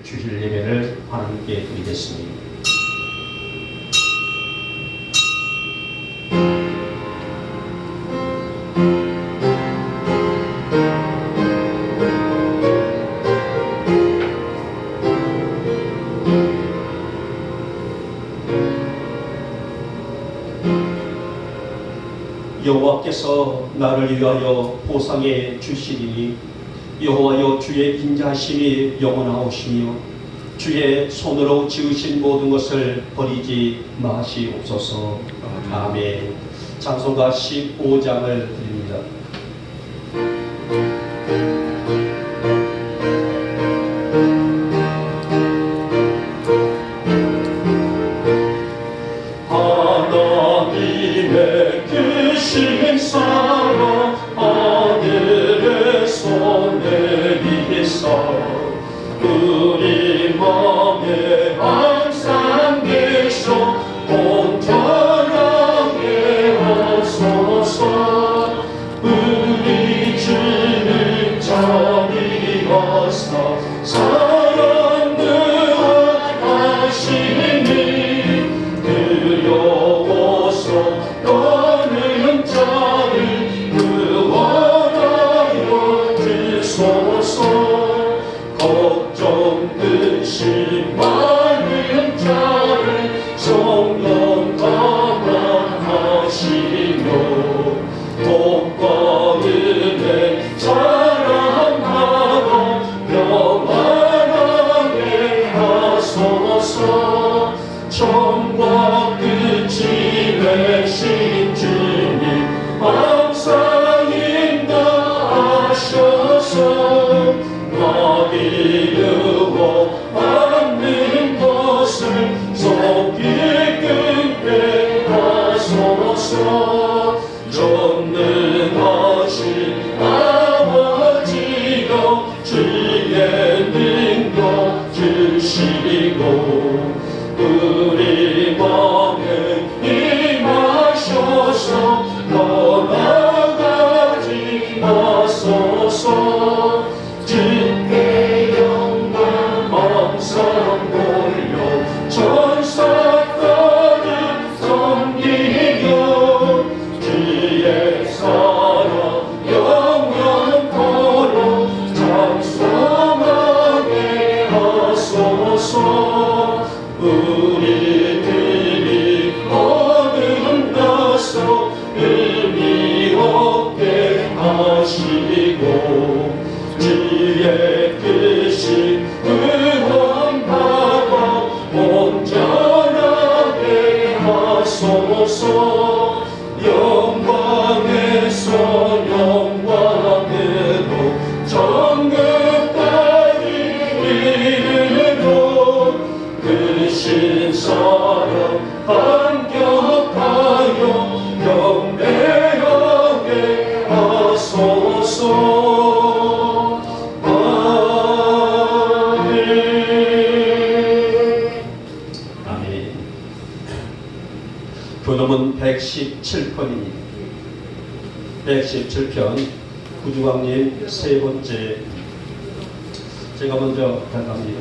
주일 예배를 하나님께 드리겠습니다. 여호와께서 나를 위하여 보상해 주시리니 여호와여 주의 인자하심이 영원하오시며 주의 손으로 지으신 모든 것을 버리지 마시옵소서. 아멘. 찬송가 15장을 드립니다. 하나님의 크신 사랑 하늘의 손에 비해서 우리 맘에 항상 계셔 온전하게 하소서. 우리 주는 자비하사 사랑 능하시니 두려워서 떠는 자를 구원하여 주소서. 걱정 근심 많은 자를 성령 감화하시며 복과 은혜 사랑하고 평안하게 하소서. 처음과 끝이 되신 주님 항상 인도하셔서 나비 이루어 맞는 것을 속히 끊게 하소서. 전능하신 아버지여 주의 능력 주시고 우리 맘에 임하셔서 떠나가지 마소서. 주께 영광 왕성 돌려 천사까지 섬기며 주의 사랑 영원토록 찬송하게 하소서. 우리들이 어느 가서 의미 없게 하시고 주의 뜻이 구원받아 온전하게 하소서. 영광에서 영광으로 정끝까지 이르러 크신 사랑 감격하여 경배하게 하소서. 아멘. 교독은 117편입니다. 117편 구주광님 세 번째. 제가 먼저 발표합니다.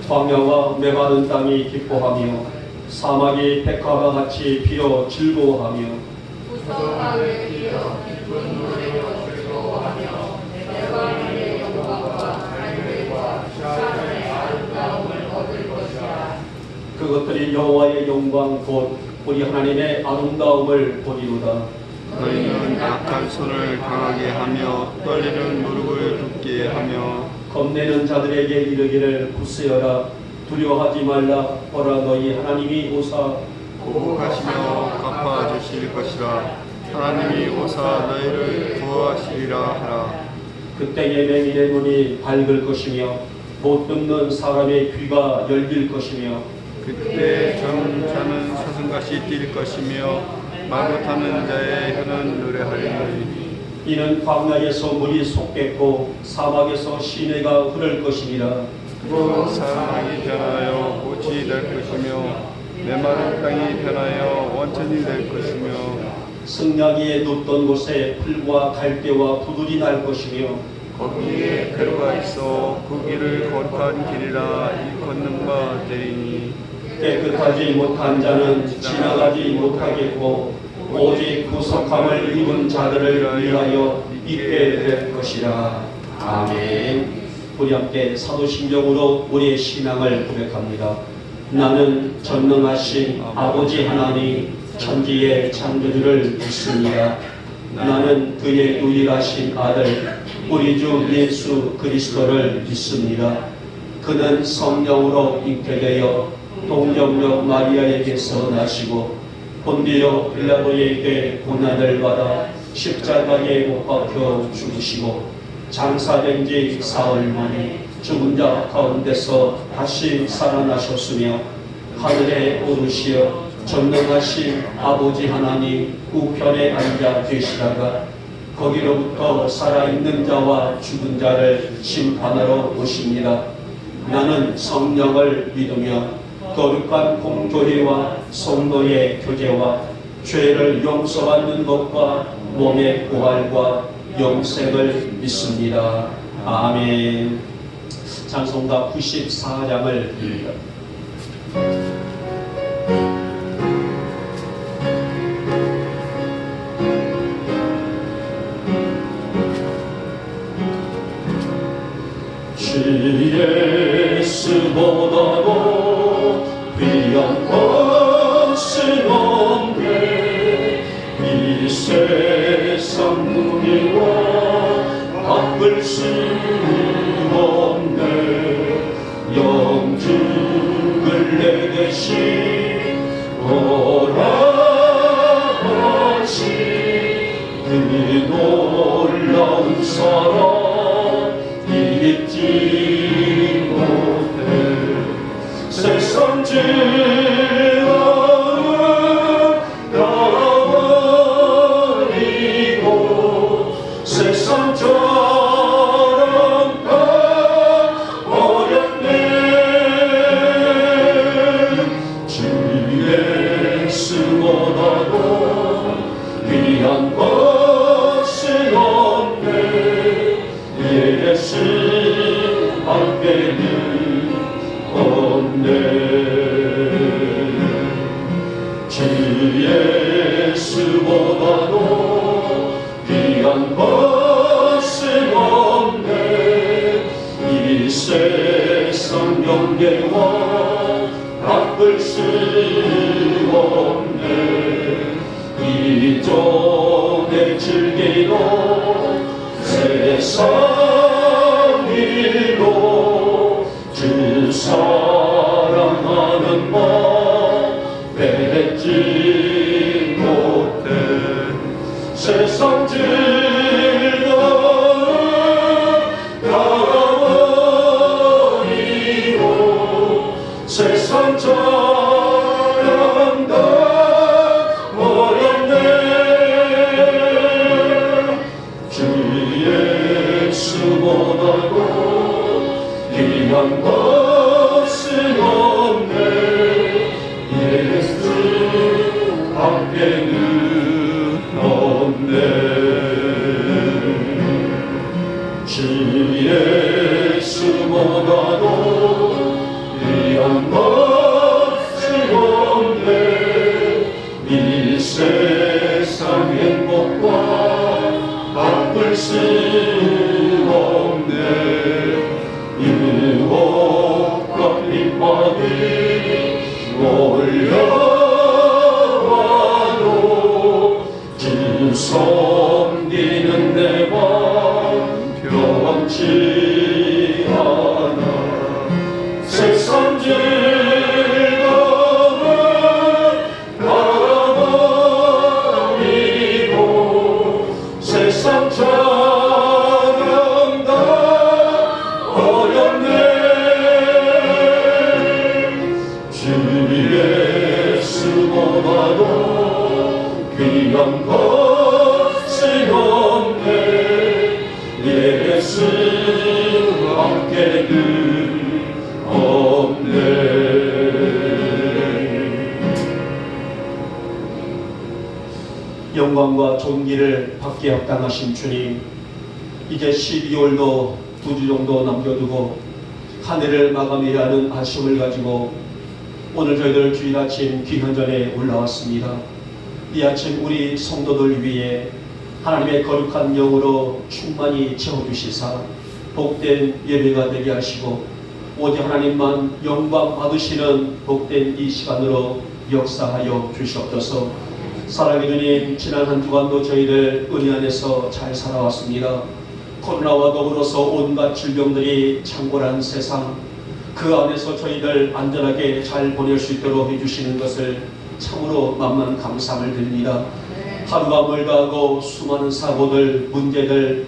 광야와 메마른 땅이 기뻐하며 사막이 백화와 같이 피어 즐거워하며 구성하게 피어 기쁜 노래로 즐거워하며 대왕의 영광과 할례와 샤론의 아름다움을 얻을 것이라. 그것들이 여호와의 영광 곧 우리 하나님의 아름다움을 보리로다. 너희는 약한 손을 강하게 하며 떨리는 무릎을 굳게 하며 겁내는 자들에게 이르기를 굳세어라. 두려워하지 말라. 보라 너희 하나님이 오사 고복하시며 갚아주실 것이라. 하나님이 오사 너희를 구하시리라 하라. 그때에 맹인의 눈이 밝을 것이며 못 듣는 사람의 귀가 열릴 것이며 그때 젊은 자는 사슴같이 뛸 것이며 말 못하는 자의 혀는 노래하리니 이는 광야에서 물이 솟겠고 사막에서 시내가 흐를 것이니라. 그 사막이 변하여 꽃이 될 것이며 메마른 땅이 변하여 원천이 될 것이며 승나기에 눕던 곳에 풀과 갈대와 부들이 날 것이며 거기에 들어가 있어 그 길을 거룩한 길이라 일컫는 바 되리니 깨끗하지 못한 자는 지나가지 못하겠고 오직 구속함을 입은 자들을 위하여 있게 될 것이라. 아멘. 우리 함께 사도신경으로 우리의 신앙을 고백합니다. 나는 전능하신 아버지 하나님 천지의 창조주를 믿습니다. 나는 그의 유일하신 아들 우리 주 예수 그리스도를 믿습니다. 그는 성령으로 잉태되어 동정녀 마리아에게서 나시고 본디오 빌라도에게 고난을 받아 십자가에 못 박혀 죽으시고 장사된 지 사흘 만에 죽은 자 가운데서 다시 살아나셨으며 하늘에 오르시어 전능하신 아버지 하나님 우편에 앉아 계시다가 거기로부터 살아있는 자와 죽은 자를 심판하러 오십니다. 나는 성령을 믿으며 거룩한 공교회와 성도의 교제와 죄를 용서받는 것과 몸의 부활과 영생을 믿습니다. 아멘. 찬송가 94장을 드립니다. 주 예수보다도 귀한 것은 없네. 이 세상 무리와 바꿀 수 없네. 영죽을 내 대신 돌아가신 그 놀라운 사랑 잊지 못해. 세상 죄악을 가버리고 세상 자랑 다 버렸네. 주 예수보다도 귀한 것은 없네. 예수 밖에는 없네. 주 예수보다도 귀한 것은 없네. 이 세상 영예와 바꿀 수 없네. 이전에 즐기던 세상 일로 주 사랑하는 법 뱉지 못해. 세상 즐거움 가버리고 세상 자랑 다 버렸네. 주 예수보다도 귀한 것은 없네. 예수 밖에는 없네. 주 예수보다도 귀한 것은 없네. 이 세상 행복과 바꿀 수 없네. 유혹과 핍박이 몰려와도 주 섬기는 내 맘 변치 않아. 세상 즐거움 가버리고 세상 자랑 다 버렸네. 주 예수보다도 귀한 것은 없네. 예수 밖에는 없네. 영광과 존귀를 받게 합당하신 주님, 이제 12월도 2주 정도 남겨두고 한 해를 마감해야 하는 아쉬움을 가지고 오늘 저희들 주일 아침 귀현전에 올라왔습니다. 이 아침 우리 성도들 위해 하나님의 거룩한 영으로 충만히 채워주시사 복된 예배가 되게 하시고 오직 하나님만 영광 받으시는 복된 이 시간으로 역사하여 주시옵소서. 사랑의 주님, 지난 한 주간도 저희들 은혜 안에서 잘 살아왔습니다. 코로나와 더불어서 온갖 질병들이 창궐한 세상, 그 안에서 저희들 안전하게 잘 보낼 수 있도록 해주시는 것을 참으로 만만 감사함을 드립니다. 하루가 멀다하고 수많은 사고들, 문제들,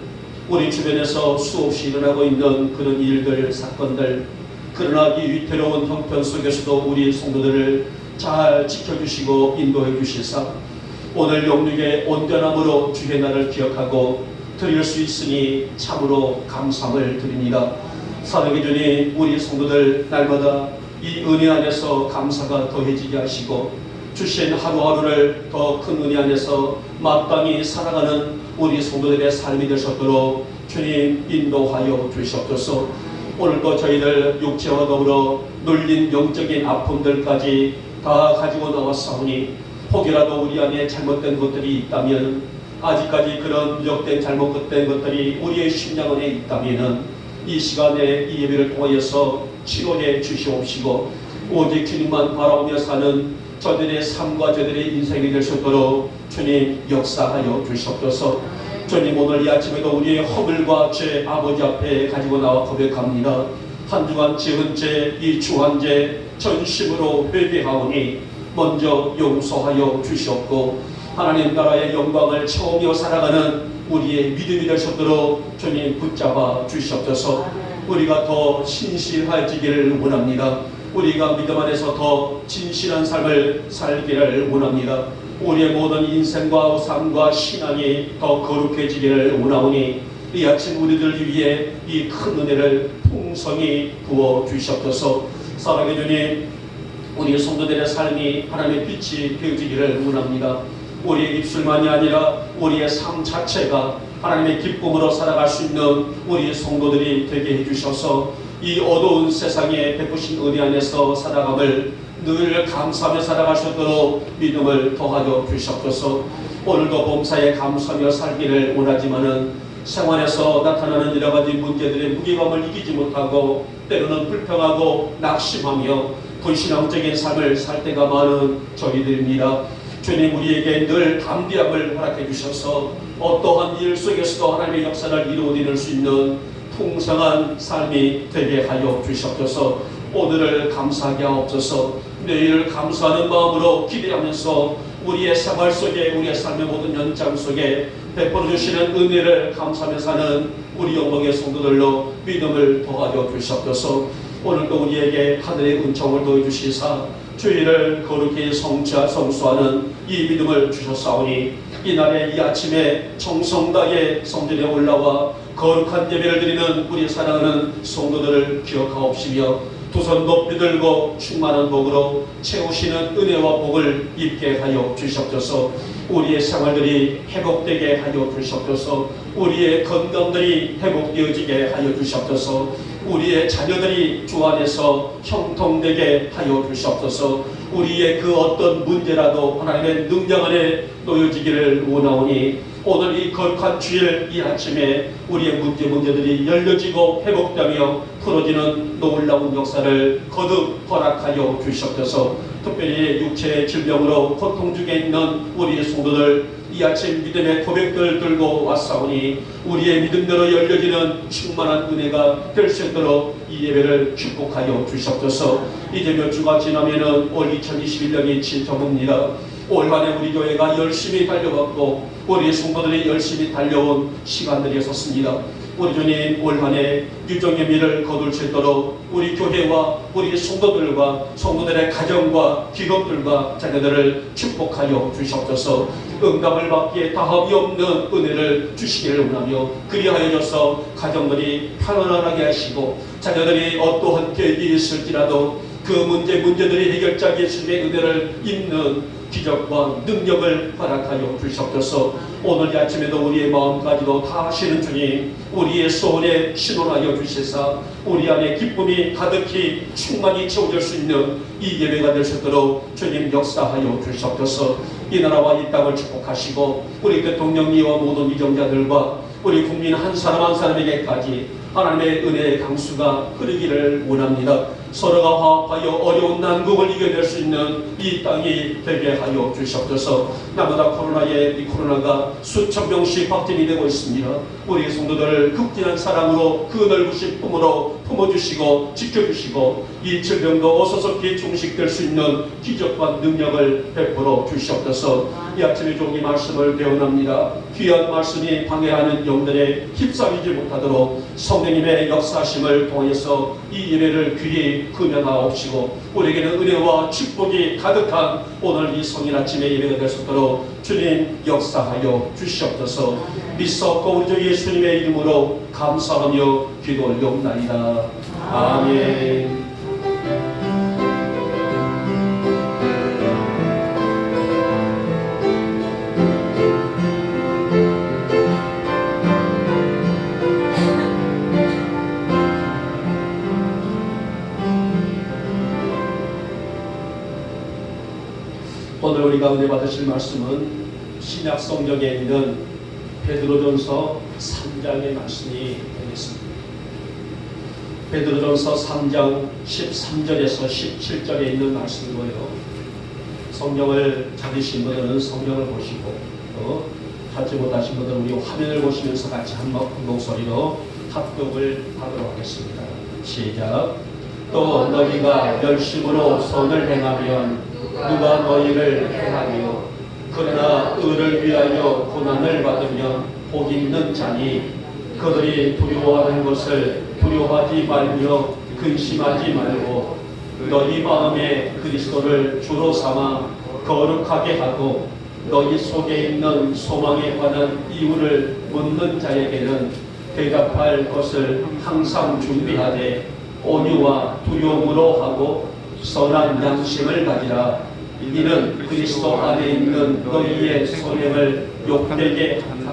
우리 주변에서 수없이 일어나고 있는 그런 일들, 사건들, 그러나 이 위태로운 형편 속에서도 우리 성도들을 잘 지켜주시고 인도해 주시사 오늘 영육의 온전함으로 주의 날을 기억하고 드릴 수 있으니 참으로 감사함을 드립니다. 사랑의 주님, 우리 성도들 날마다 이 은혜 안에서 감사가 더해지게 하시고 주신 하루하루를 더 큰 은혜 안에서 마땅히 살아가는 우리 성도들의 삶이 되셨도록 주님 인도하여 주시옵소서. 오늘도 저희들 육체와 더불어 눌린 영적인 아픔들까지 다 가지고 나왔사오니 혹이라도 우리 안에 잘못된 것들이 있다면, 아직까지 그런 누적된 잘못된 것들이 우리의 심령 안에 있다면 이 시간에 이 예배를 통하여서 치료해 주시옵시고 오직 주님만 바라보며 사는 저들의 삶과 저들의 인생이 될 수 있도록 주님 역사하여 주시옵소서. 주님, 오늘 이 아침에도 우리의 허물과 죄 아버지 앞에 가지고 나와 고백합니다. 한 주간 지은 죄, 이 주한 죄 전심으로 회개하오니 먼저 용서하여 주시옵고 하나님 나라의 영광을 채우며 살아가는 우리의 믿음이 될 수 있도록 주님 붙잡아 주시옵소서. 우리가 더 신실해지기를 원합니다. 우리가 믿음 안에서 더 진실한 삶을 살기를 원합니다. 우리의 모든 인생과 삶과 신앙이 더 거룩해지기를 원하오니 이 아침 우리들 위해 이 큰 은혜를 풍성히 부어 주시옵소서. 사랑의 주님, 우리 성도들의 삶이 하나님의 빛이 되어지기를 원합니다. 우리의 입술만이 아니라 우리의 삶 자체가 하나님의 기쁨으로 살아갈 수 있는 우리 성도들이 되게 해주셔서 이 어두운 세상에 베푸신 은혜 안에서 살아감을 늘 감사하며 살아갈 수 있도록 믿음을 더하여 주시옵소서. 오늘도 범사에 감사하며 살기를 원하지만은 생활에서 나타나는 여러 가지 문제들의 무게감을 이기지 못하고 때로는 불평하고 낙심하며 불신앙적인 삶을 살 때가 많은 저희들입니다. 주님, 우리에게 늘 담대함을 허락해 주셔서 어떠한 일 속에서도 하나님의 역사를 이루어낼 수 있는 풍성한 삶이 되게 하여 주시옵소서. 오늘을 감사하게 하옵소서. 내일을 감사하는 마음으로 기대하면서 우리의 생활 속에, 우리의 삶의 모든 연장 속에 베풀어 주시는 은혜를 감사하며 사는 우리 영광의 성도들로 믿음을 더하여 주시옵소서. 오늘도 우리에게 하늘의 은총을 더해 주시사 주의를 거룩히 성수하는 이 믿음을 주셨사오니 이날의 이 아침에 정성다의 성전에 올라와 거룩한 예배를 드리는 우리 사랑하는 성도들을 기억하옵시며 두 손 높이 들고 충만한 복으로 채우시는 은혜와 복을 입게 하여 주시옵소서. 우리의 생활들이 회복되게 하여 주시옵소서. 우리의 건강들이 회복되어지게 하여 주시옵소서. 우리의 자녀들이 주 안에서 형통되게 하여 주시옵소서. 우리의 그 어떤 문제라도 하나님의 능력 안에 놓여지기를 원하오니 오늘 이 거룩한 주일 이 아침에 우리의 문제들이 열려지고 회복되며 풀어지는 놀라운 역사를 거듭 허락하여 주시옵소서. 특별히 육체의 질병으로 고통 중에 있는 우리의 성도들 이 아침 믿음의 고백들 들고 왔사오니 우리의 믿음대로 열려지는 충만한 은혜가 될 수 있도록 이 예배를 축복하여 주시옵소서. 이제 몇 주가 지나면은 올 2021년이 지쳐옵니다. 올 한해 우리 교회가 열심히 달려왔고 우리 성도들이 열심히 달려온 시간들이 있었습니다. 우리 주님, 올 한해 유종의 미를 거둘 수 있도록 우리 교회와 우리 성도들과 성도들의 가정과 기업들과 자녀들을 축복하여 주시옵소서. 응답을 받기에 다함이 없는 은혜를 주시기를 원하며 그리하여져서 가정들이 편안하게 하시고 자녀들이 어떠한 계획이 있을지라도 그 문제들이 해결자 예수님의 은혜를 입는 기적과 능력을 허락하여 주시옵소서. 오늘 이 아침에도 우리의 마음까지도 다 아시는 주님, 우리의 소원에 신원하여 주시사 우리 안에 기쁨이 가득히 충만히 채워질 수 있는 이 예배가 될 수 있도록 주님 역사하여 주시옵소서. 이 나라와 이 땅을 축복하시고 우리 대통령님과 모든 위정자들과 우리 국민 한 사람 한 사람에게까지 하나님의 은혜의 강수가 흐르기를 원합니다. 서로가 화합하여 어려운 난국을 이겨낼 수 있는 이 땅이 되게 하여 주시옵소서. 나보다 이 코로나가 수천 명씩 확진이 되고 있습니다. 우리 성도들을 극진한 사랑으로 그 넓으신 품으로 품어주시고 지켜주시고 이 질병도 어서속히 종식될 수 있는 기적과 능력을 베풀어 주시옵소서. 이 아침에 종이 말씀을 배워납니다. 귀한 말씀이 방해하는 영들에 휩싸이지 못하도록 성령님의 역사심을 통해서 이 예배를 귀히 금연하옵시고 우리에게는 은혜와 축복이 가득한 오늘 이 성인 아침의 예배가 될 수 있도록 주님 역사하여 주시옵소서. 믿사옵고 우리 주 예수님의 이름으로 감사하며 기도 올려옵나이다. 아멘. 오늘 우리가 은혜 받으실 말씀은 신약 성경에 있는 베드로전서 3장의 말씀이 되겠습니다. 베드로전서 3장 13절에서 17절에 있는 말씀이고요. 성경을 찾으신 분들은 성경을 보시고 또 찾지 못하신 분들은 우리 화면을 보시면서 같이 한 목소리로 합독을 하도록 하겠습니다. 시작. 또 너희가 열심으로 선을 행하면 누가 너희를 행하며 그러나 의를 위하여 고난을 받으면 복 있는 자니 그들이 두려워하는 것을 두려워하지 말며 근심하지 말고 너희 마음에 그리스도를 주로 삼아 거룩하게 하고 너희 속에 있는 소망에 관한 이유를 묻는 자에게는 대답할 것을 항상 준비하되 온유와 두려움으로 하고 선한 양심을 가지라. 이는 그리스도 안에 있는 너희의 소명을 욕되게 하는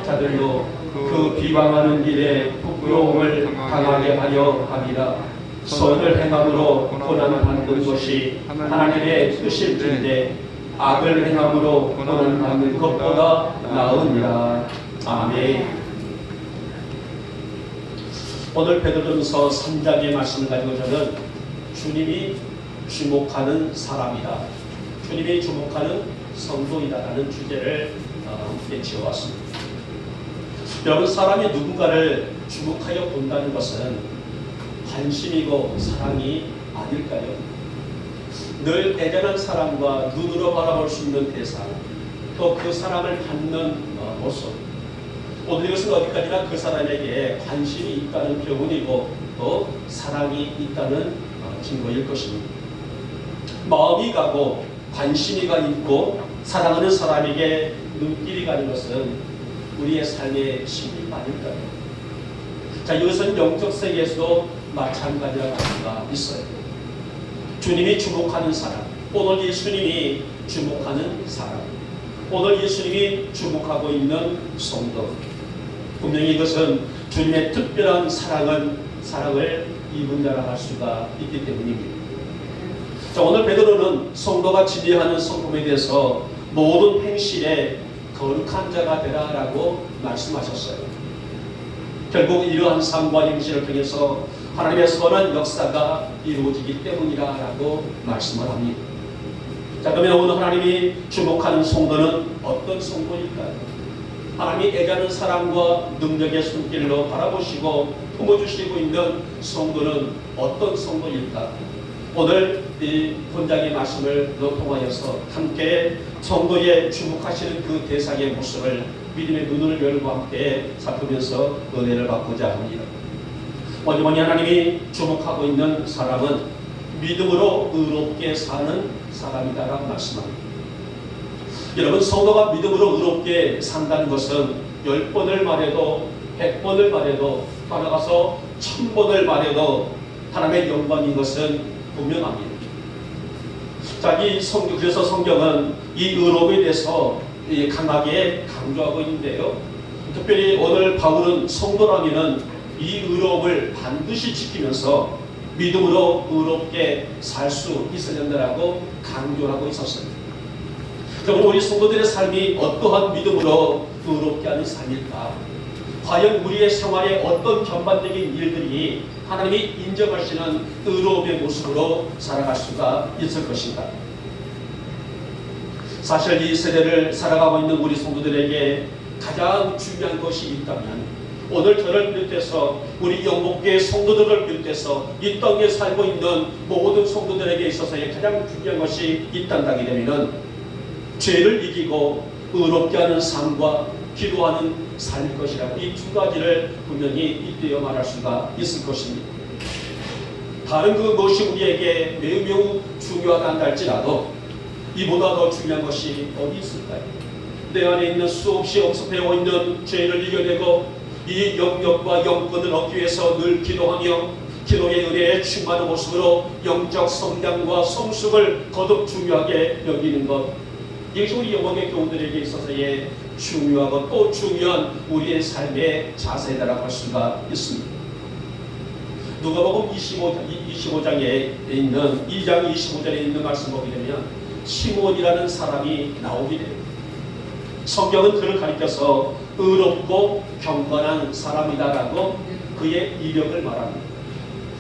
자들로 그 비방하는 일에 부끄러움을 당하게 하려 함이라. 선을 행함으로 고난을 받는 것이 하나님의 뜻일진데 악을 행함으로 고난을 받는 것보다 나으니라. 아멘. 오늘 베드로전서 3장의 말씀을 가지고 저는 주님이 주목하는 사람이다, 주님이 주목하는 성도이다라는 주제를 함께 지어왔습니다. 여러분, 사람이 누군가를 주목하여 본다는 것은 관심이고 사랑이 아닐까요? 늘 애잔한 사람과 눈으로 바라볼 수 있는 대상, 또 그 사람을 받는 모습, 오늘 이것은 어디까지나 그 사람에게 관심이 있다는 표현이고 또 사랑이 있다는 증거일 것입니다. 마음이 가고 관심이 있고 사랑하는 사람에게 눈길이 가는 것은 우리의 삶의 신비가 아닐까요? 자, 이것은 영적 세계에서도 마찬가지라고 할 수가 있어요. 주님이 주목하는 사람, 오늘 예수님이 주목하는 사람, 오늘 예수님이 주목하고 있는 성도, 분명히 이것은 주님의 특별한 사랑을 입은 자라 할 수가 있기 때문입니다. 자, 오늘 베드로는 성도가 지니하는 성품에 대해서 모든 행실에 거룩한 자가 되라라고 말씀하셨어요. 결국 이러한 삶과 행실을 통해서 하나님의 선한 역사가 이루어지기 때문이라고 말씀을 합니다. 자, 그러면 오늘 하나님이 주목하는 성도는 어떤 성도일까요? 하나님이 애가는 사랑과 능력의 손길로 바라보시고 품어주시고 있는 성도는 어떤 성도일까? 오늘 이 본장의 말씀을 통하여서 함께 성도의 주목하시는 그 대상의 모습을 믿음의 눈을 열고 함께 살피면서 은혜를 받고자 합니다. 먼저 하나님이 주목하고 있는 사람은 믿음으로 의롭게 사는 사람이다라고 말씀합니다. 여러분, 성도가 믿음으로 의롭게 산다는 것은 10번을 말해도 100번을 말해도 따라가서 1000번을 말해도 하나님의 영광인 것은 분명합니다. 그래서 성경은 이 의로움에 대해서 강하게 강조하고 있는데요. 특별히 오늘 바울은 성도라면은 이 의로움을 반드시 지키면서 믿음으로 의롭게 살 수 있어야 된다라고 강조하고 있었습니다. 그럼 우리 성도들의 삶이 어떠한 믿음으로 의롭게 하는 삶일까? 과연 우리의 생활에 어떤 전반적인 일들이 하나님이 인정하시는 의로움의 모습으로 살아갈 수가 있을 것인가? 사실 이 세대를 살아가고 있는 우리 성도들에게 가장 중요한 것이 있다면 오늘 저를 비롯해서 우리 영목교회 성도들을 비롯해서 이 땅에 살고 있는 모든 성도들에게 있어서의 가장 중요한 것이 있단다게 되면은 죄를 이기고 의롭게 하는 삶과 기도하는 삶일 것이라고 이 두 가지를 분명히 잇대어 말할 수가 있을 것입니다. 다른 그 무엇이 우리에게 매우 중요하다 한다 할지라도 이보다 더 중요한 것이 어디 있을까요? 내 안에 있는 수없이 엄습해오 있는 죄를 이겨내고 이 영역과 영권을 얻기 위해서 늘 기도하며 기도의 은혜에 충만한 모습으로 영적 성장과 성숙을 거듭 중요하게 여기는 것, 이것이 우리 영광의 교우들에게 있어서의 중요하고 또 중요한 우리의 삶의 자세다라고 할 수가 있습니다. 누가복음 25장에 있는 2장 25절에 있는 말씀 보게 되면 시몬이라는 사람이 나오게 됩니다. 성경은 그를 가리켜서 의롭고 경건한 사람이다라고 그의 이력을 말합니다.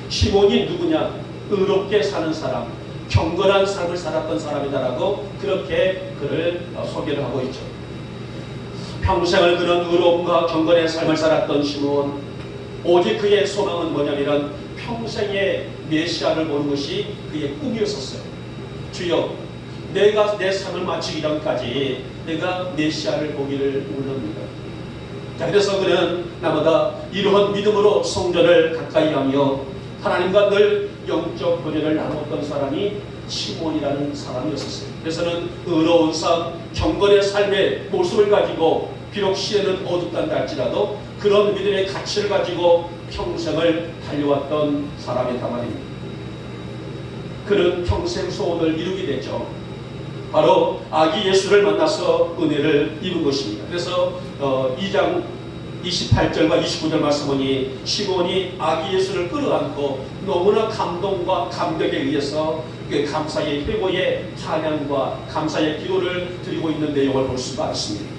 시몬이 누구냐? 의롭게 사는 사람, 경건한 삶을 살았던 사람이다라고 그렇게 그를 소개를 하고 있죠. 평생을 그런 의로움과 경건의 삶을 살았던 시몬, 오직 그의 소망은 뭐냐면 평생의 메시아를 보는 것이 그의 꿈이었었어요. 주여, 내가 내 삶을 마치기 전까지 내가 메시아를 보기를 원합니다. 자, 그래서 그는 나보다 이러한 믿음으로 성전을 가까이 하며 하나님과 늘 영적 교제를 나눴던 사람이 시몬이라는 사람이었었어요. 그래서는 의로운 삶, 경건의 삶의 모습을 가지고 비록 시에는 어둡단다 할지라도 그런 믿음의 가치를 가지고 평생을 달려왔던 사람이다 말입니다. 그는 평생 소원을 이루게 됐죠. 바로 아기 예수를 만나서 은혜를 입은 것입니다. 그래서 2장 28절과 29절 말씀 보니 시몬이 아기 예수를 끌어안고 너무나 감동과 감격에 의해서 그 감사의 회고의 찬양과 감사의 기도를 드리고 있는 내용을 볼 수가 있습니다.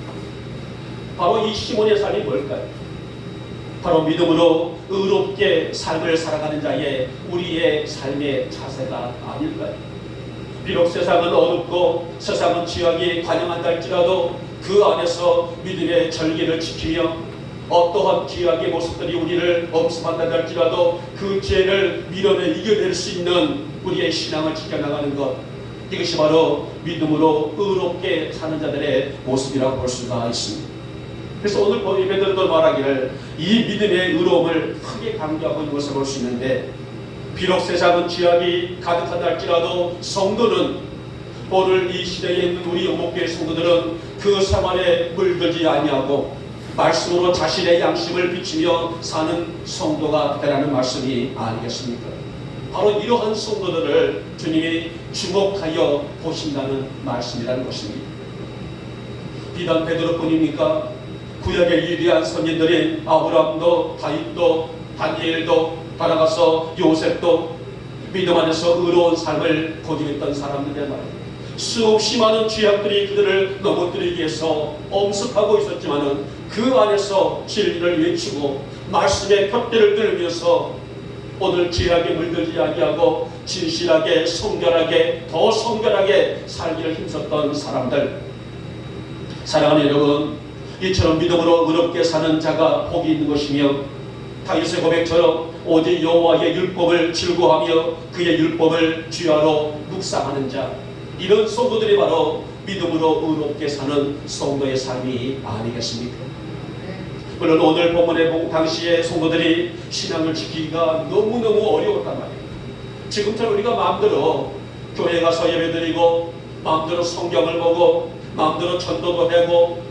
바로 이 시몬의 삶이 뭘까요? 바로 믿음으로 의롭게 삶을 살아가는 자의 우리의 삶의 자세가 아닐까요? 비록 세상은 어둡고 세상은 죄악이 관영한다 할지라도 그 안에서 믿음의 절기를 지키며 어떠한 죄악의 모습들이 우리를 엄습한다 할지라도 그 죄를 밀어내 이겨낼 수 있는 우리의 신앙을 지켜나가는 것, 이것이 바로 믿음으로 의롭게 사는 자들의 모습이라고 볼 수가 있습니다. 그래서 오늘 베드로도 말하기를 이 믿음의 의로움을 크게 강조하고 있는 것을 볼 수 있는데, 비록 세상은 죄악이 가득하다 할지라도 성도는 오늘 이 시대에 있는 우리 영목교회 성도들은 그 생활에 물들지 아니하고 말씀으로 자신의 양심을 비치며 사는 성도가 되라는 말씀이 아니겠습니까? 바로 이러한 성도들을 주님이 주목하여 보신다는 말씀이라는 것입니다. 비단 베드로뿐입니까? 구약의 위대한 선진들인 아브라함도 다윗도 다니엘도 따라가서 요셉도 믿음 안에서 의로운 삶을 고집했던 사람들이란 말이에요. 수없이 많은 죄악들이 그들을 넘어뜨리기 위해서 엄습하고 있었지만은 그 안에서 진리를 외치고 말씀의 푯대를 들으면서 오늘 죄악에 물들지 아니하고 진실하게 성결하게 더 성결하게 살기를 힘썼던 사람들, 사랑하는 여러분, 이처럼 믿음으로 의롭게 사는 자가 복이 있는 것이며 다윗의 고백처럼 오직 여호와의 율법을 즐거워하며 그의 율법을 주야로 묵상하는 자, 이런 성도들이 바로 믿음으로 의롭게 사는 성도의 삶이 아니겠습니까? 물론 오늘 본문의 당시의 성도들이 신앙을 지키기가 너무너무 어려웠단 말이에요. 지금처럼 우리가 마음대로 교회 가서 예배드리고 마음대로 성경을 보고 마음대로 전도도 하고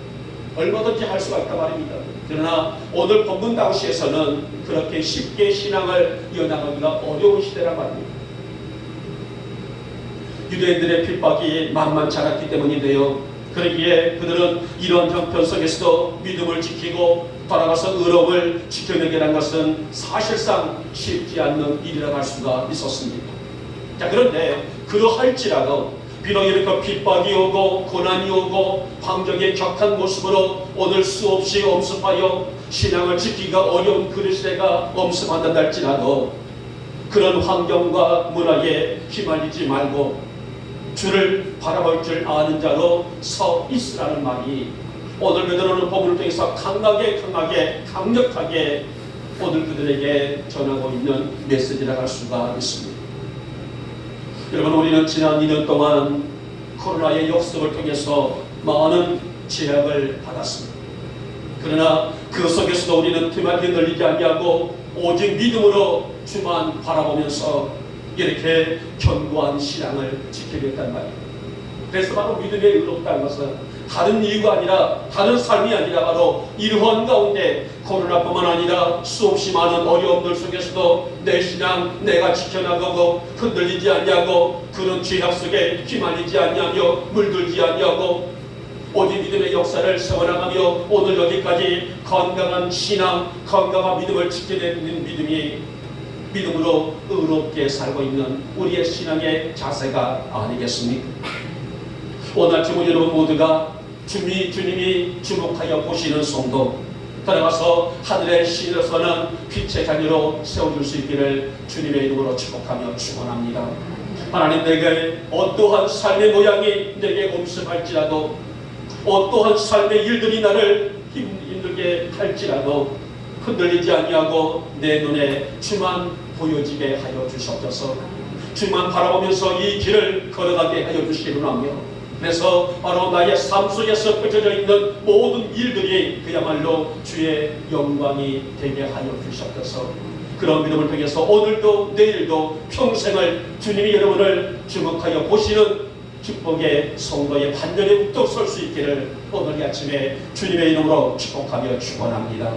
얼마든지 할 수가 있단 말입니다. 그러나 오늘 본문 당시에서는 그렇게 쉽게 신앙을 이어나가기가 어려운 시대란 말입니다. 유대인들의 핍박이 만만치 않았기 때문인데요. 그러기에 그들은 이런 형편 속에서도 믿음을 지키고 돌아가서 의롭을 지켜내기라는 것은 사실상 쉽지 않는 일이라고 할 수가 있었습니다. 자, 그런데 그러할지라도 비록 이렇게 핍박이 오고 고난이 오고 환경의 격한 모습으로 오늘 수없이 엄습하여 신앙을 지키기가 어려운 그리 시대가 엄습한다 할지라도 그런 환경과 문화에 휘말리지 말고 주를 바라볼 줄 아는 자로 서 있으라는 말이 오늘 베드로는 본문을 통해서 강력하게 오늘 그들에게 전하고 있는 메시지라고 할 수가 있습니다. 여러분, 우리는 지난 2년 동안 코로나의 역습을 통해서 많은 제약을 받았습니다. 그러나 그 속에서도 우리는 틈을 흔들리지 아니하고 오직 믿음으로 주만 바라보면서 이렇게 견고한 신앙을 지키겠단 말이에요. 그래서 바로 믿음의 의롭다는 것은 다른 이유가 아니라 다른 삶이 아니라 바로 이러한 가운데 코로나뿐만 아니라 수없이 많은 어려움들 속에서도 내 신앙 내가 지켜나가고 흔들리지 아니하고 그런 죄악 속에 휘말리지 아니하며 물들지 아니하고 오직 믿음의 역사를 세워나가며 오늘 여기까지 건강한 신앙 건강한 믿음을 지켜내는 믿음으로 의롭게 살고 있는 우리의 신앙의 자세가 아니겠습니까? 오늘 아침 우리 여러분 모두가 주님이 주목하여 보시는 성도 따라가서 하늘의 신으로서는 빛의 자녀로 세워줄 수 있기를 주님의 이름으로 축복하며 축원합니다. 하나님, 내게 어떠한 삶의 모양이 내게 엄습할지라도 어떠한 삶의 일들이 나를 힘들게 할지라도 흔들리지 아니하고 내 눈에 주만 보여지게 하여 주시옵소서. 주만 바라보면서 이 길을 걸어가게 하여 주시기를 하며 그래서 바로 나의 삶 속에서 펼쳐져 있는 모든 일들이 그야말로 주의 영광이 되게 하여 주시옵소서. 그런 믿음을 통해서 오늘도 내일도 평생을 주님이 여러분을 주목하여 보시는 축복의 성도의 반열에 우뚝 설 수 있기를 오늘 이 아침에 주님의 이름으로 축복하며 축원합니다.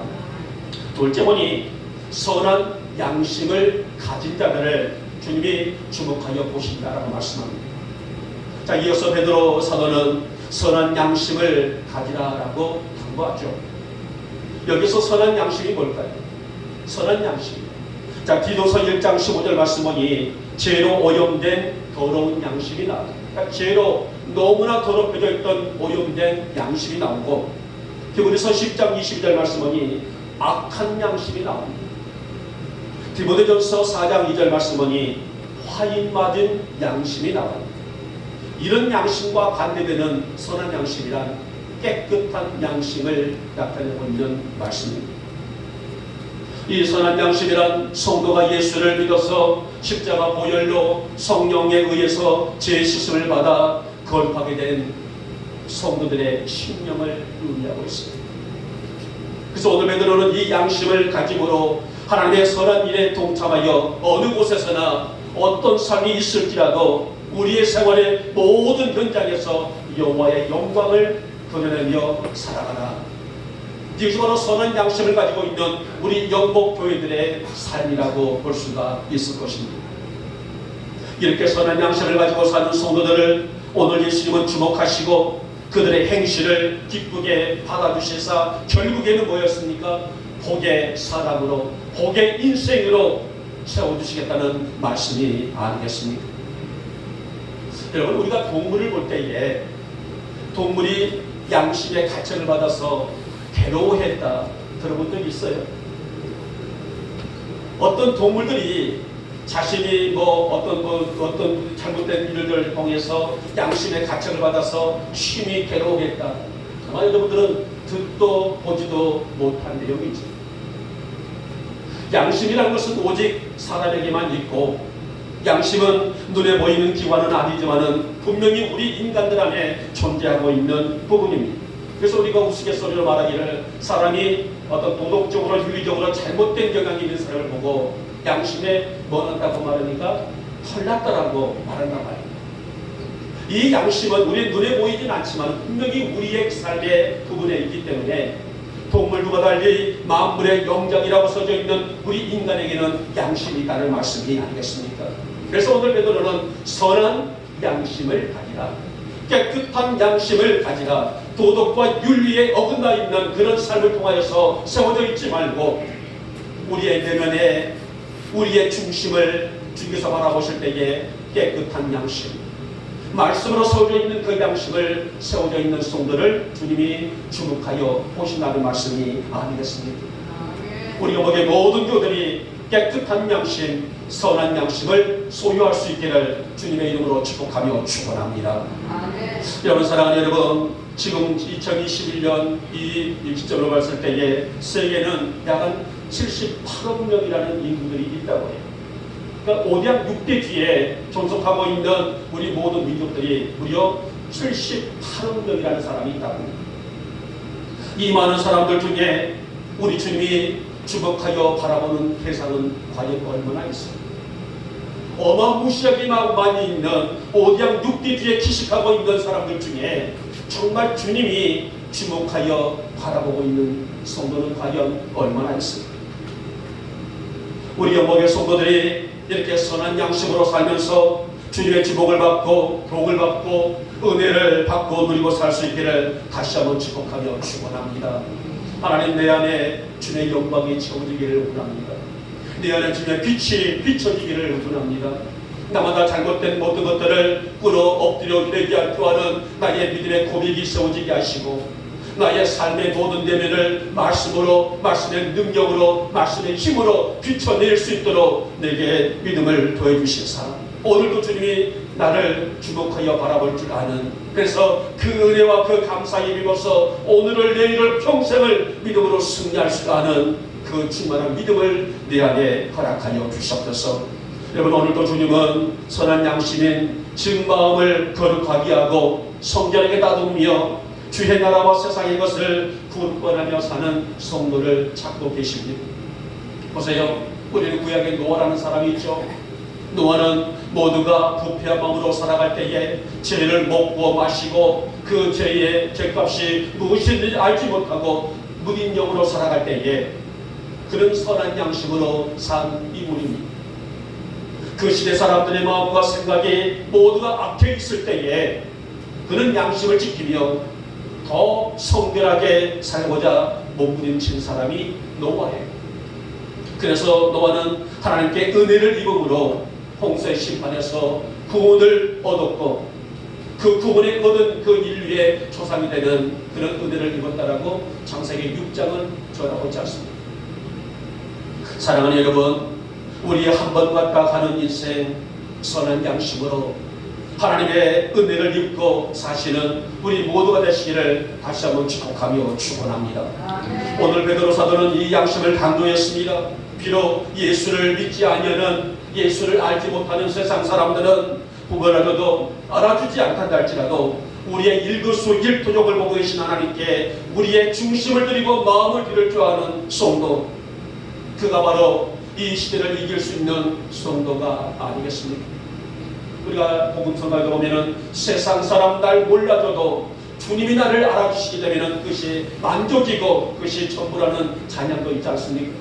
둘째 보니 선한 양심을 가진 자들을 주님이 주목하여 보신다라고 말씀합니다. 자, 이어서 베드로 사도는 선한 양심을 가지라라고 당부하죠. 여기서 선한 양심이 뭘까요? 선한 양심. 자, 디도서 1장 15절 말씀 보니 죄로 오염된 더러운 양심이 나와요. 그러니까 죄로 너무나 더럽혀져 있던 오염된 양심이 나오고 디모데서 10장 22절 말씀 보니 악한 양심이 나옵니다. 디모데전서 4장 2절 말씀 보니 화인 맞은 양심이 나와요. 이런 양심과 반대되는 선한 양심이란 깨끗한 양심을 나타내고 있는 말씀입니다. 이 선한 양심이란 성도가 예수를 믿어서 십자가 보혈로 성령에 의해서 죄 씻음을 받아 거룩하게 된 성도들의 심령을 의미하고 있습니다. 그래서 오늘 베드로는 이 양심을 가짐으로 하나님의 선한 일에 동참하여 어느 곳에서나 어떤 삶이 있을지라도 우리의 생활의 모든 현장에서 여호와의 영광을 드러내며 살아가라. 이것이 바로 선한 양심을 가지고 있는 우리 영복교회들의 삶이라고 볼 수가 있을 것입니다. 이렇게 선한 양심을 가지고 사는 성도들을 오늘 예수님은 주목하시고 그들의 행실을 기쁘게 받아주시사 결국에는 뭐였습니까? 복의 사람으로 복의 인생으로 세워주시겠다는 말씀이 아니겠습니까? 여러분, 우리가 동물을 볼 때에 동물이 양심의 가책을 받아서 괴로워했다 들어본 적 있어요? 어떤 동물들이 자신이 어떤 잘못된 일을 통해서 양심의 가책을 받아서 심히 괴로워했다. 아마 여러분들은 듣도 보지도 못한 내용이죠. 양심이라는 것은 오직 사람에게만 있고 양심은 눈에 보이는 기관은 아니지만은 분명히 우리 인간들 안에 존재하고 있는 부분입니다. 그래서 우리가 우스갯소리로 말하기를 사람이 어떤 도덕적으로 윤리적으로 잘못된 경향이 있는 사람을 보고 양심에 뭐 난다고 말하니까 털났다라고 말한단 말입니다. 이 양심은 우리 눈에 보이진 않지만 분명히 우리의 삶의 부분에 있기 때문에 동물과 달리 만물의 영장이라고 써져 있는 우리 인간에게는 양심이 있다는 말씀이 아니겠습니까? 그래서 오늘 베드로는 선한 양심을 가지라. 깨끗한 양심을 가지라. 도덕과 윤리에 어긋나 있는 그런 삶을 통하여서 세워져 있지 말고 우리의 내면에 우리의 중심을 주께서 바라보실 때에 깨끗한 양심, 말씀으로 세워져 있는 그 양심을 세워져 있는 성도를 주님이 주목하여 보신다는 말씀이 아니겠습니까? 우리가 보기에 모든 교들이 깨끗한 양심, 선한 양심을 소유할 수 있기를 주님의 이름으로 축복하며 축원합니다. 여러분, 사랑하는 여러분, 지금 2021년 이 시점으로 봤을 때에 세계는 약 한 78억 명이라는 인구들이 있다고 해요. 그러니까 5대 6대 뒤에 존속하고 있는 우리 모든 민족들이 무려 78억 명이라는 사람이 있다고. 이 많은 사람들 중에 우리 주님이 주목하여 바라보는 대상은 과연 얼마나 있습니까? 어마무시하게 많이 있는 5대 6대 뒤에 기식하고 있는 사람들 중에 정말 주님이 주목하여 바라보고 있는 성도는 과연 얼마나 있습니까? 우리 영목의 성도들이 이렇게 선한 양심으로 살면서 주님의 주목을 받고 복을 받고 은혜를 받고 누리고 살 수 있기를 다시 한번 축복하며 축원합니다. 하나님, 내 안에 주님의 영광이 채워지기를 원합니다. 내 안에 주님의 빛이 비춰지기를 원합니다. 나마다 잘못된 모든 것들을 꿇어 엎드려 기대기 구하는 나의 믿음의 고백이 세워지게 하시고 나의 삶의 모든 내면을 말씀으로, 말씀의 능력으로, 말씀의 힘으로 비춰낼 수 있도록 내게 믿음을 더해 주시사 오늘도 주님이 나를 주목하여 바라볼 줄 아는, 그래서 그 은혜와 그 감사에 입어서 오늘을 내일을 평생을 믿음으로 승리할 수 아는 그 충만한 믿음을 내 안에 허락하여 주시옵소서. 여러분, 오늘도 주님은 선한 양심인 증마음을 거룩하게 하고 성결하게 다듬으며 주의 나라와 세상의 것을 구원하며 사는 성도를 찾고 계십니다. 보세요, 우리는 구약에 노아라는 사람이 있죠. 노아는 모두가 부패한 마음으로 살아갈 때에 죄를 먹고 마시고 그 죄의 죄값이 무엇인지 알지 못하고 무딘 영으로 살아갈 때에 그런 선한 양심으로 산 인물입니다. 그 시대 사람들의 마음과 생각이 모두가 악해 있을 때에 그는 양심을 지키며 더 성결하게 살고자 몸부림친 사람이 노아예요. 그래서 노아는 하나님께 은혜를 입음으로 홍수의 심판에서 구원을 얻었고 그 구원에 얻은 그 인류의 조상이 되는 그런 은혜를 입었다라고 창세기 6장은 전하고 있지 않습니다. 사랑하는 여러분, 우리의 한 번 왔다 가는 인생 선한 양심으로 하나님의 은혜를 입고 사시는 우리 모두가 되시기를 다시 한번 축복하며 축원합니다. 오늘 베드로 사도는 이 양심을 강조했습니다. 비록 예수를 믿지 아니하는, 예수를 알지 못하는 세상 사람들은 부모라도 알아주지 않는다 할지라도 우리의 일거수일투족을 보고 계신 하나님께 우리의 중심을 드리고 마음을 드릴 줄 아는 성도, 그가 바로 이 시대를 이길 수 있는 성도가 아니겠습니까? 우리가 복음성가에 보면은 세상 사람 날 몰라줘도 주님이 나를 알아주시기 때문에 그것이 만족이고 그것이 전부라는 찬양도 있지 않습니까?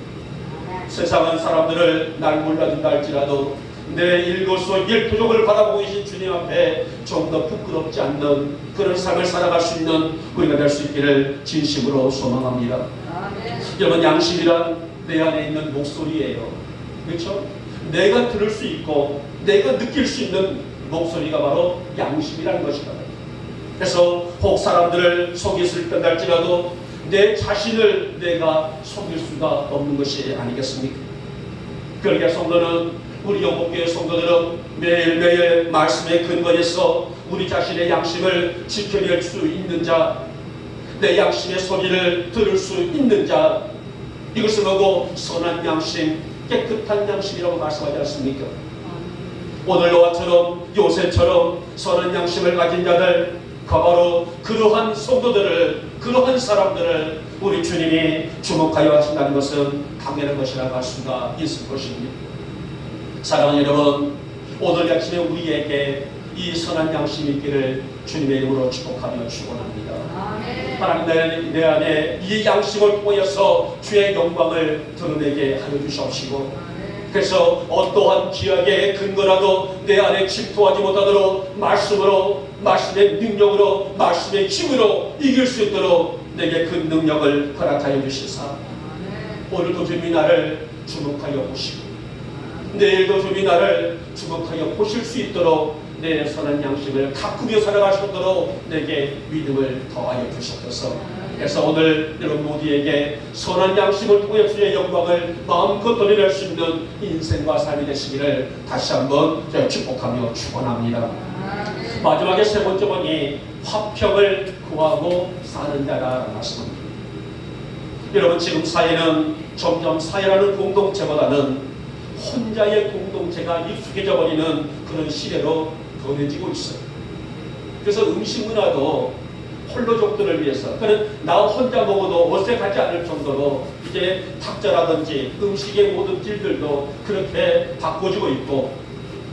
세상은 사람들을 날 몰라준다 할지라도 내 일거수일투족을 바라보고 계신 주님 앞에 좀 더 부끄럽지 않는 그런 삶을 살아갈 수 있는 우리가 될 수 있기를 진심으로 소망합니다. 여러분, 양심이란 내 안에 있는 목소리예요. 그렇죠? 내가 들을 수 있고 내가 느낄 수 있는 목소리가 바로 양심이라는 것이다. 그래서 혹 사람들을 속였을 때 할지라도 내 자신을 내가 속일 수가 없는 것이 아니겠습니까? 그러니까 성도는, 우리 영목교회 성도들은 매일매일 말씀에 근거해서 우리 자신의 양심을 지켜낼 수 있는 자, 내 양심의 소리를 들을 수 있는 자, 이것을 보고 선한 양심, 깨끗한 양심이라고 말씀하지 않습니까? 오늘 노아처럼 요셉처럼 선한 양심을 가진 자들, 바로 그러한 성도들을, 그러한 사람들을 우리 주님이 주목하여 하신다는 것은 당연한 것이라고 할 수가 있을 것입니다. 사랑하는 여러분, 오늘 아침에 우리에게 이 선한 양심이 있기를 주님의 이름으로 축복하며 축원합니다. 하나님, 내 안에 이 양심을 통해서 주의 영광을 드러내게 하여 주시옵시고, 그래서 어떠한 기약의 근거라도 내 안에 침투하지 못하도록 말씀으로, 말씀의 능력으로, 말씀의 힘으로 이길 수 있도록 내게 그 능력을 허락하여 주시사 오늘도 주님이 나를 주목하여 보시고 내일도 주님이 나를 주목하여 보실 수 있도록 내 선한 양심을 가꾸며 살아가시도록 내게 믿음을 더하여 주셨소서. 그래서 오늘 여러분 모두에게 선한 양심을 통해 주의 영광을 마음껏 드러낼 수 있는 인생과 삶이 되시기를 다시 한번 제가 축복하며 축원합니다. 마지막에 세 번째 번이 화평을 구하고 사는 자라는 말씀입니다. 여러분 지금 사회는 점점 사회라는 공동체보다는 혼자의 공동체가 익숙해져 버리는 그런 시대로 변해지고 있어요. 그래서 음식 문화도 홀로족들을 위해서, 그는 나 혼자 먹어도 어색하지 않을 정도로 이제 탁자라든지 음식의 모든 질들도 그렇게 바꿔주고 있고,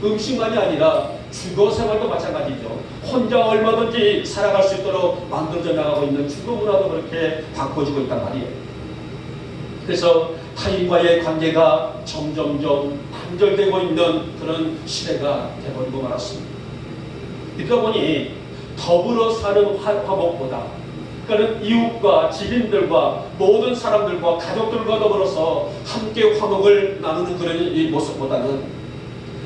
음식만이 아니라 주거 생활도 마찬가지죠. 혼자 얼마든지 살아갈 수 있도록 만들어져 나가고 있는 주거 문화도 그렇게 바꿔지고 있단 말이에요. 그래서 타인과의 관계가 점점점 단절되고 있는 그런 시대가 되어버리고 말았습니다. 그러다 보니 더불어 사는 화목보다, 그러니까 이웃과 지인들과 모든 사람들과 가족들과 더불어서 함께 화목을 나누는 그런 이 모습보다는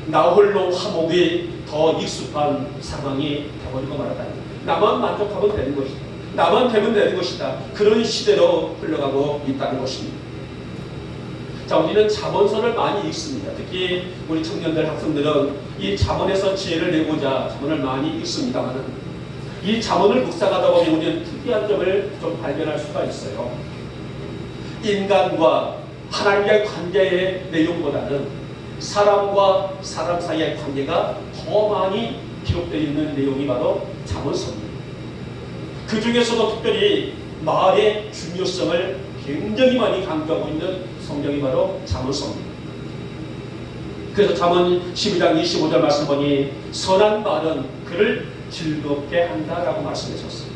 나 홀로 화목이 더 익숙한 상황이 되어버리고 말았다. 나만 만족하면 되는 것이다. 나만 되면 되는 것이다. 그런 시대로 흘러가고 있다는 것입니다. 자, 우리는 잠언서를 많이 읽습니다. 특히 우리 청년들, 학생들은 이 잠언에서 지혜를 내고자 잠언을 많이 읽습니다만, 이 잠언을 묵상하다 보면 우리는 특이한 점을 좀 발견할 수가 있어요. 인간과 하나님과의 관계의 내용보다는 사람과 사람 사이의 관계가 더 많이 기록되어 있는 내용이 바로 잠언서입니다. 그 중에서도 특별히 말의 중요성을 굉장히 많이 강조하고 있는 성경이 바로 잠언서입니다. 그래서 잠언 12장 25절 말씀 보니 선한 말은 그를 즐겁게 한다라고 말씀하셨어요.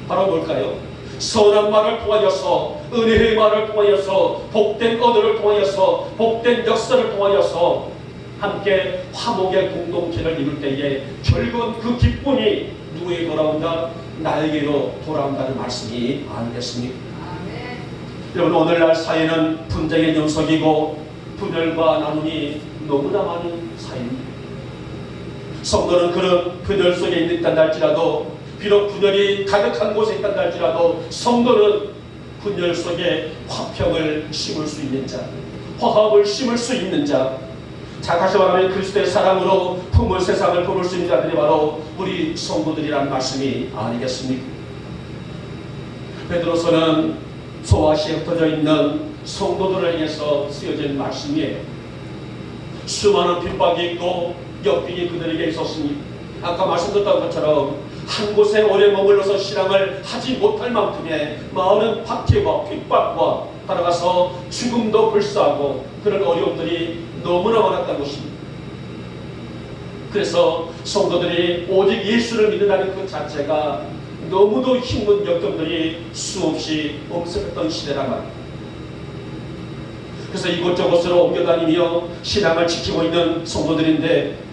바로 뭘까요? 선한 말을 통하여서, 은혜의 말을 통하여서, 복된 언어를 통하여서, 복된 역사를 통하여서 함께 화목의 공동체를 이룰 때에 결국은 그 기쁨이 누구에게 돌아온다? 나에게로 돌아온다는 말씀이 아니겠습니까? 여러분, 오늘날 사회는 분쟁의 연속이고 분열과 나눔이 너무나 많은 사회입니다. 성도는 그런 분열 속에 있다 할지라도, 비록 분열이 가득한 곳에 있다 할지라도 성도는 분열 속에 화평을 심을 수 있는 자, 화합을 심을 수 있는 자, 자, 다시 말하면 그리스도의 사랑으로 품을 세상을 품을 수 있는 자들이 바로 우리 성도들이란 말씀이 아니겠습니까? 베드로서는 소아시에 흩어져 있는 성도들을 위해서 쓰여진 말씀이에요. 수많은 핍박이 있고 역빙이 그들에게 있었으니, 아까 말씀드렸던 것처럼 한 곳에 오래 머물러서 신앙을 하지 못할 만큼의 많은 박해와 핍박과 따라가서 죽음도 불사하고 그런 어려움들이 너무나 많았다는 것입니다. 그래서 성도들이 오직 예수를 믿는다는 그 자체가 너무도 힘든 역경들이 수없이 엄습했던 시대란 말입니다. 그래서 이곳저곳으로 옮겨다니며 신앙을 지키고 있는 성도들인데,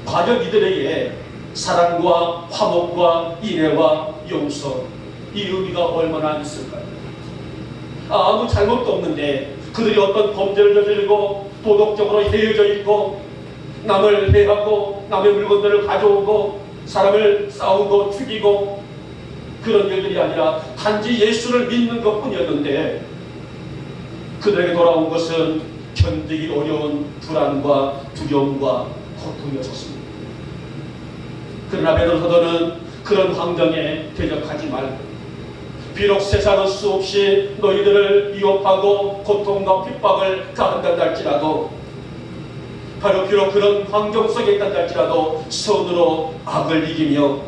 과연 이들에게 사랑과 화목과 인애와 용서, 이 의미가 얼마나 있을까요? 아무 잘못도 없는데 그들이 어떤 범죄를 저지르고 도덕적으로 해여져 있고 남을 해하고 남의 물건들을 가져오고 사람을 싸우고 죽이고 그런 일들이 아니라 단지 예수를 믿는 것뿐이었는데, 그들에게 돌아온 것은 견디기 어려운 불안과 두려움과 고통이었습니다. 그러나 베드로 사도는 그런 환경에 대적하지 말고, 비록 세상은 수없이 너희들을 위협하고 고통과 핍박을 가한다 할지라도, 바로 비록 그런 환경 속에 있다 할지라도 선으로 악을 이기며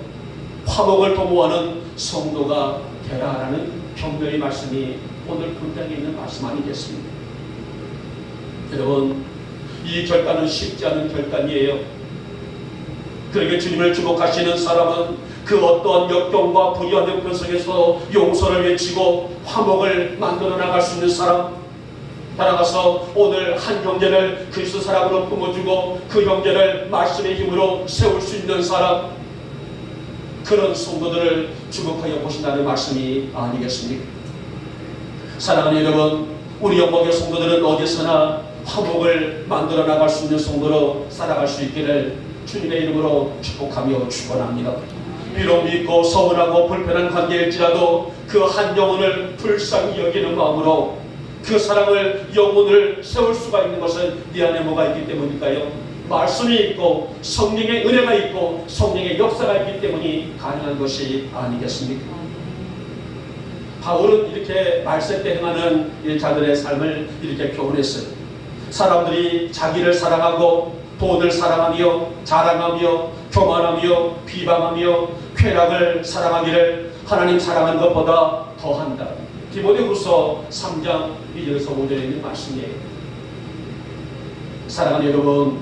화목을 도모하는 성도가 되라라는 경배의 말씀이 오늘 본장에 있는 말씀 아니겠습니까? 여러분, 이 결단은 쉽지 않은 결단이에요. 그러게 주님을 주목하시는 사람은 그 어떠한 역경과 불의한 형편 속에서 용서를 외치고 화목을 만들어 나갈 수 있는 사람, 따라가서 오늘 한 형제를 그리스도 사랑으로 품어주고 그 형제를 말씀의 힘으로 세울 수 있는 사람, 그런 성도들을 주목하여 보신다는 말씀이 아니겠습니까? 사랑하는 여러분, 우리 영목의 성도들은 어디서나 화목을 만들어 나갈 수 있는 성도로 살아갈 수 있기를 주님의 이름으로 축복하며 축원합니다. 비록 믿고 서운하고 불편한 관계일지라도 그 한 영혼을 불쌍히 여기는 마음으로 그 사랑을 영혼을 세울 수가 있는 것은 네 안에 뭐가 있기 때문일까요? 말씀이 있고 성령의 은혜가 있고 성령의 역사가 있기 때문이 가능한 것이 아니겠습니까? 바울은 이렇게 말세 때 행하는 자들의 삶을 이렇게 표현했어요. 사람들이 자기를 사랑하고 돈을 사랑하며 자랑하며 교만하며 비방하며 쾌락을 사랑하기를 하나님 사랑하는 것보다 더한다. 디모데후서 3장 2절에서 5절에 있는 말씀이에요. 사랑하는 여러분,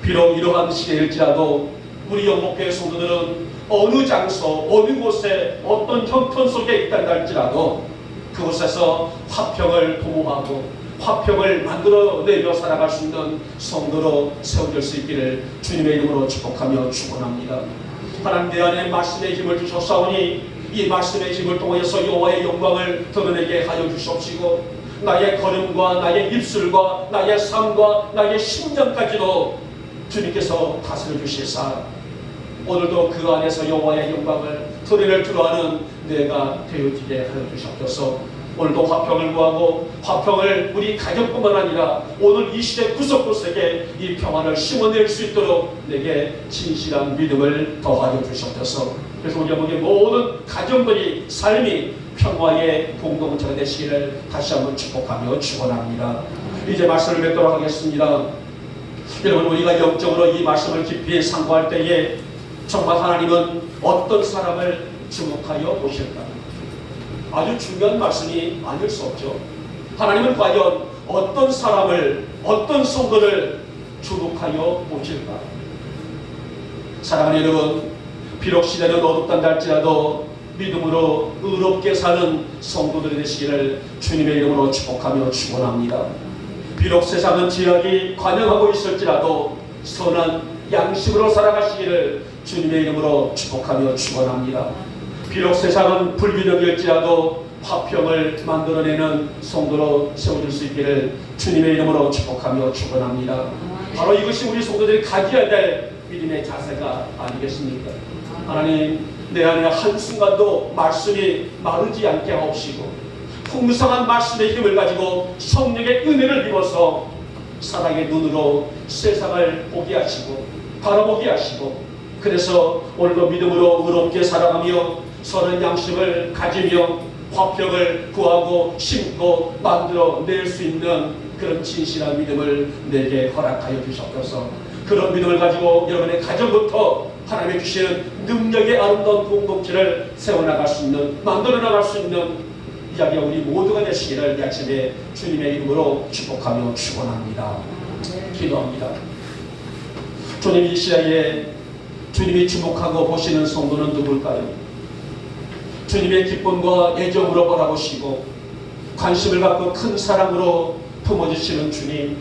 비록 이러한 시대일지라도 우리 영목교회 성도들은 어느 장소, 어느 곳에 어떤 형편 속에 있다 할지라도 그곳에서 화평을 도모하고 화평을 만들어내며 살아갈 수 있는 성도로 세워질 수 있기를 주님의 이름으로 축복하며 축원합니다. 하나님 내 안에 말씀의 힘을 주셨사오니 이 말씀의 힘을 통하여서 여호와의 영광을 드러내게 하여 주시옵시고 나의 걸음과 나의 입술과 나의 삶과 나의 심령까지도 주님께서 다스려 주시사 오늘도 그 안에서 여호와의 영광을 드러낼 줄 아는 내가 되어지게 하여 주시옵소서. 오늘도 화평을 구하고 화평을 우리 가족뿐만 아니라 오늘 이 시대 구석구석에 이 평안을 심어낼 수 있도록 내게 진실한 믿음을 더하여 주시옵소서. 그래서 우리 영국의 모든 가정들이 삶이 평화의 공동체가 되시기를 다시 한번 축복하며 축원합니다. 이제 말씀을 맺도록 하겠습니다. 여러분, 우리가 영적으로 이 말씀을 깊이 상고할 때에 정말 하나님은 어떤 사람을 주목하여 보실까? 아주 중요한 말씀이 아닐 수 없죠. 하나님은 과연 어떤 사람을, 어떤 성도를 주목하여 보실까? 사랑하는 여러분, 비록 시대는 어둡단다 할지라도 믿음으로 의롭게 사는 성도들이 되시기를 주님의 이름으로 축복하며 축원합니다. 비록 세상은 죄악이 관영하고 있을지라도 선한 양심으로 살아가시기를 주님의 이름으로 축복하며 축원합니다. 비록 세상은 불균형일지라도 화평을 만들어내는 성도로 세워질 수 있기를 주님의 이름으로 축복하며 축원합니다. 바로 이것이 우리 성도들이 가져야 될 믿음의 자세가 아니겠습니까? 하나님, 내 안에 한순간도 말씀이 마르지 않게 하옵시고 풍성한 말씀의 힘을 가지고 성령의 은혜를 입어서 사랑의 눈으로 세상을 보게 하시고 바라보게 하시고 그래서 오늘도 믿음으로 의롭게 살아가며 선한 양심을 가지며 화평을 구하고 심고 만들어낼 수 있는 그런 진실한 믿음을 내게 허락하여 주셨소서. 그런 믿음을 가지고 여러분의 가정부터 하나님의 주시는 능력의 아름다운 공동체를 세워나갈 수 있는, 만들어나갈 수 있는 이야기가 우리 모두가 되시기를 이 아침에 주님의 이름으로 축복하며 축원합니다. 기도합니다. 주님, 이 시대에 주님이 주목하고 보시는 성도는 누굴까요? 주님의 기쁨과 애정으로 바라보시고 관심을 갖고 큰 사랑으로 품어주시는 주님,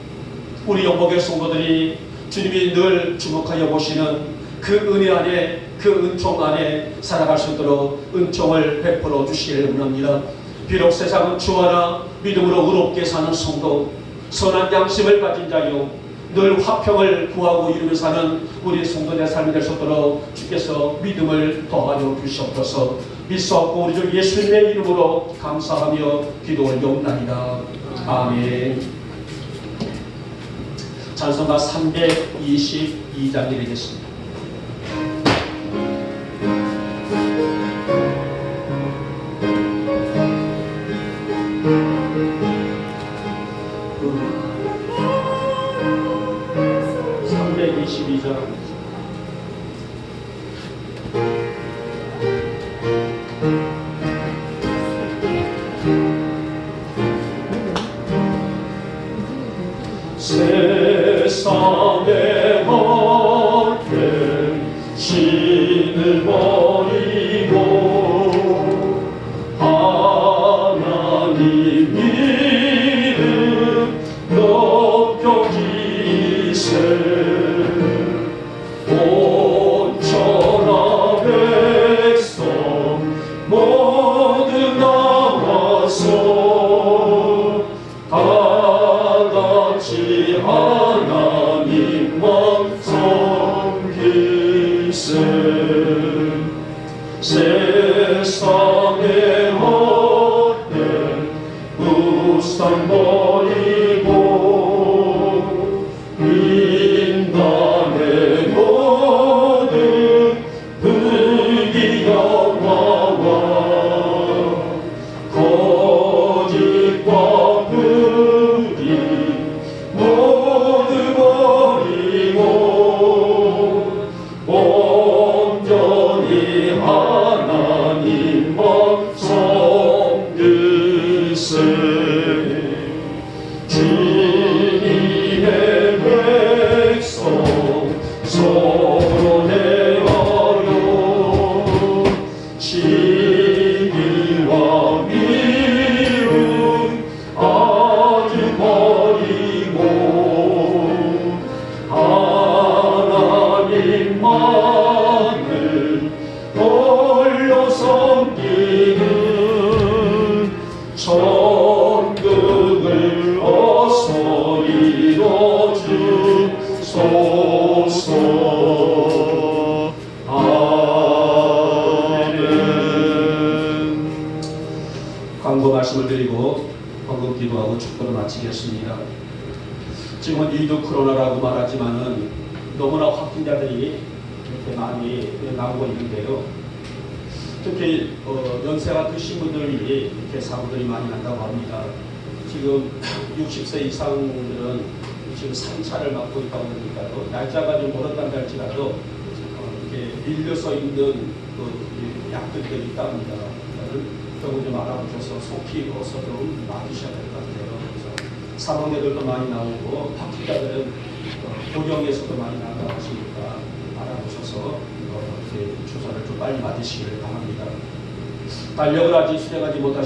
우리 영목의 성도들이 주님이 늘 주목하여 보시는 그 은혜 안에, 그 은총 안에 살아갈 수 있도록 은총을 베풀어 주시기를 원합니다. 비록 세상은 주하나 믿음으로 의롭게 사는 성도, 선한 양심을 가진 자요, 늘 화평을 구하고 이루며 사는 우리 성도의 삶이 될 수 있도록 주께서 믿음을 더하여 주시옵소서. 믿사옵고 우리 주 예수님의 이름으로 감사하며 기도 올려옵나이다. 아멘. 찬송가 322장이 되겠습니다. 세상의 모든 신을 버리고 하나님 믿음 세상에 헛된 우상 버리고 인간의 모든 불기 영화와 거짓과 불이 모두 버리고 온전히 하나님만 섬기세. 주님의 백성 서로 대하여 시기와 미움 아주 버리고 하나님만을 돌려 섬기는 천국을 어서 이뤄주소서. 아멘. 광고 말씀을 드리고 헌금 기도하고 축도를 마치겠습니다. 지금은 위드 코로나라고 말하지만은 너무나 확진자들이 이렇게 많이 나오고 있는데요. 특히 연세가 드신 분들이 이렇게 사고들이 많이 난다고 합니다. 지금 60세 이상들은 지금 3차를 맞고 있다고 하니까요. 날짜가 좀 멀었다는 할지라도 이렇게 밀려서 있는 그 약들이 있다 합니다. 조금 좀 알아보셔서 속히 어서 좀 맞으셔야 될 것 같아요. 그래서 사망자들도 많이 나오고 확진자들은 고령에서도 많이 나온다고 하시니까 알아보셔서 이렇게 주사를 좀 빨리 맞으시기를 바랍니다. 달력을 아직 수행하지 못하신